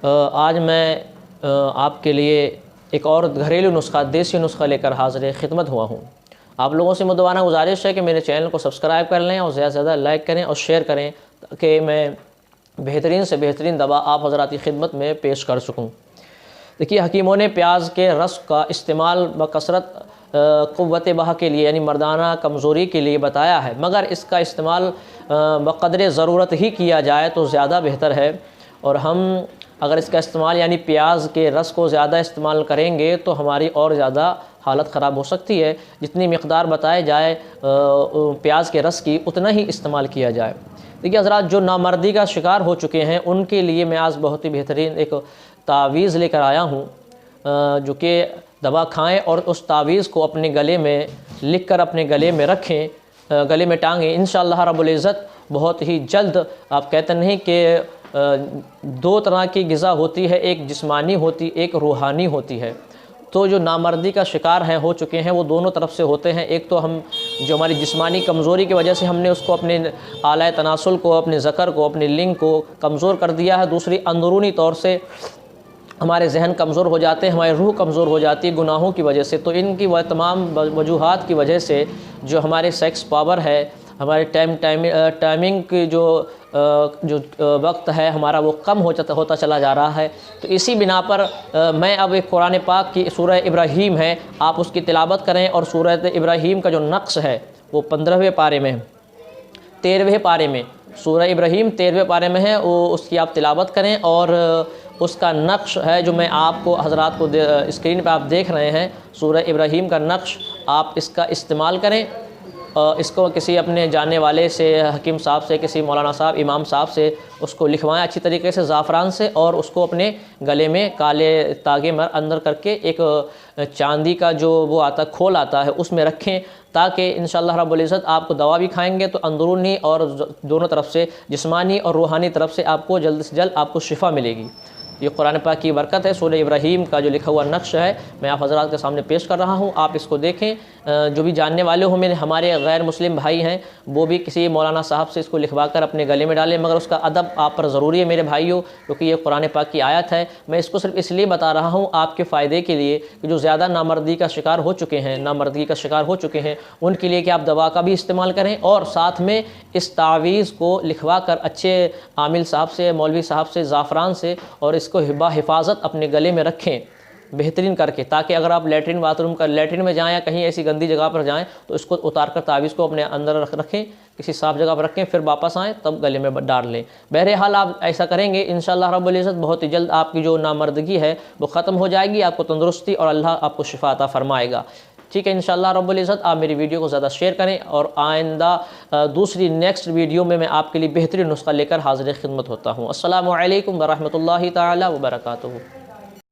آج میں آپ کے لیے ایک اور گھریلو نسخہ، دیسی نسخہ لے کر حاضر خدمت ہوا ہوں۔ آپ لوگوں سے مدعوانہ گزارش ہے کہ میرے چینل کو سبسکرائب کر لیں اور زیادہ سے زیادہ لائک کریں اور شیئر کریں تاکہ میں بہترین سے بہترین دوا آپ حضرات کی خدمت میں پیش کر سکوں۔ دیکھیے، حکیموں نے پیاز کے رس کا استعمال بکثرت قوت بہا کے لیے یعنی مردانہ کمزوری کے لیے بتایا ہے، مگر اس کا استعمال بقدر ضرورت ہی کیا جائے تو زیادہ بہتر ہے۔ اور ہم اگر اس کا استعمال یعنی پیاز کے رس کو زیادہ استعمال کریں گے تو ہماری اور زیادہ حالت خراب ہو سکتی ہے۔ جتنی مقدار بتائے جائے پیاز کے رس کی اتنا ہی استعمال کیا جائے۔ دیکھیے حضرات، جو نامردی کا شکار ہو چکے ہیں ان کے لیے میں آج بہت ہی بہترین ایک تعویذ لے کر آیا ہوں، جو کہ دوا کھائیں اور اس تعویذ کو اپنے گلے میں لکھ کر اپنے گلے میں رکھیں، گلے میں ٹانگیں۔ انشاءاللہ رب العزت بہت ہی جلد، آپ کہتے نہیں کہ دو طرح کی غذا ہوتی ہے، ایک جسمانی ہوتی، ایک روحانی ہوتی ہے۔ تو جو نامردی کا شکار ہو چکے ہیں وہ دونوں طرف سے ہوتے ہیں۔ ایک تو ہم جو ہماری جسمانی کمزوری کی وجہ سے ہم نے اس کو اپنے اعلیٰ تناسل کو، اپنے ذکر کو، اپنے لنگ کو کمزور کر دیا ہے۔ دوسری اندرونی طور سے ہمارے ذہن کمزور ہو جاتے ہیں، ہماری روح کمزور ہو جاتی ہے گناہوں کی وجہ سے۔ تو ان کی وہ تمام وجوہات کی وجہ سے جو ہمارے سیکس پاور ہے، ہمارے ٹائمنگ کی جو وقت ہے ہمارا وہ کم ہوتا چلا جا رہا ہے۔ تو اسی بنا پر میں اب ایک قرآن پاک کی سورہ ابراہیم ہے، آپ اس کی تلاوت کریں، اور سورہ ابراہیم کا جو نقش ہے وہ 15ویں پارے میں، 13ویں پارے میں، سورہ ابراہیم 13ویں پارے میں ہے، وہ اس کی آپ تلاوت کریں۔ اور اس کا نقش ہے جو میں آپ کو حضرات کو اسکرین پہ آپ دیکھ رہے ہیں، سورہ ابراہیم کا نقش، آپ اس کا استعمال کریں۔ اس کو کسی اپنے جاننے والے سے، حکیم صاحب سے، کسی مولانا صاحب، امام صاحب سے اس کو لکھوائیں اچھی طریقے سے زعفران سے، اور اس کو اپنے گلے میں کالے تاگے اندر کر کے ایک چاندی کا جو وہ آتا کھول آتا ہے اس میں رکھیں، تاکہ انشاءاللہ رب العزت آپ کو دوا بھی کھائیں گے تو اندرونی اور دونوں طرف سے، جسمانی اور روحانی طرف سے آپ کو جلد سے جلد آپ کو شفا ملے گی۔ یہ قرآن پاک کی برکت ہے۔ سورہ ابراہیم کا جو لکھا ہوا نقش ہے میں آپ حضرات کے سامنے پیش کر رہا ہوں، آپ اس کو دیکھیں۔ جو بھی جاننے والے ہوں، ہمارے غیر مسلم بھائی ہیں وہ بھی کسی مولانا صاحب سے اس کو لکھوا کر اپنے گلے میں ڈالیں، مگر اس کا ادب آپ پر ضروری ہے میرے بھائیوں، کیونکہ یہ قرآن پاک کی آیت ہے۔ میں اس کو صرف اس لیے بتا رہا ہوں آپ کے فائدے کے لیے کہ جو زیادہ نامردی کا شکار ہو چکے ہیں، ان کے لیے کہ آپ دوا کا بھی استعمال کریں، اور ساتھ میں اس تعویذ کو لکھوا کر اچھے عامل صاحب سے، مولوی صاحب سے، زعفران سے، اور اس کو حفاظت اپنے گلے میں رکھیں بہترین کر کے، تاکہ اگر آپ لیٹرین میں جائیں یا کہیں ایسی گندی جگہ پر جائیں تو اس کو اتار کر تعویذ کو اپنے اندر رکھیں، کسی صاف جگہ پر رکھیں، پھر واپس آئیں تب گلے میں ڈال لیں۔ بہرحال آپ ایسا کریں گے انشاءاللہ رب العزت بہت ہی جلد آپ کی جو نامردگی ہے وہ ختم ہو جائے گی، آپ کو تندرستی اور اللہ آپ کو شفا عطا فرمائے گا۔ ٹھیک ہے انشاءاللہ رب العزت، آپ میری ویڈیو کو زیادہ شیئر کریں، اور آئندہ دوسری نیکسٹ ویڈیو میں آپ کے لیے بہترین نسخہ لے کر حاضر خدمت ہوتا ہوں۔ السلام علیکم ورحمۃ اللہ تعالی وبرکاتہ۔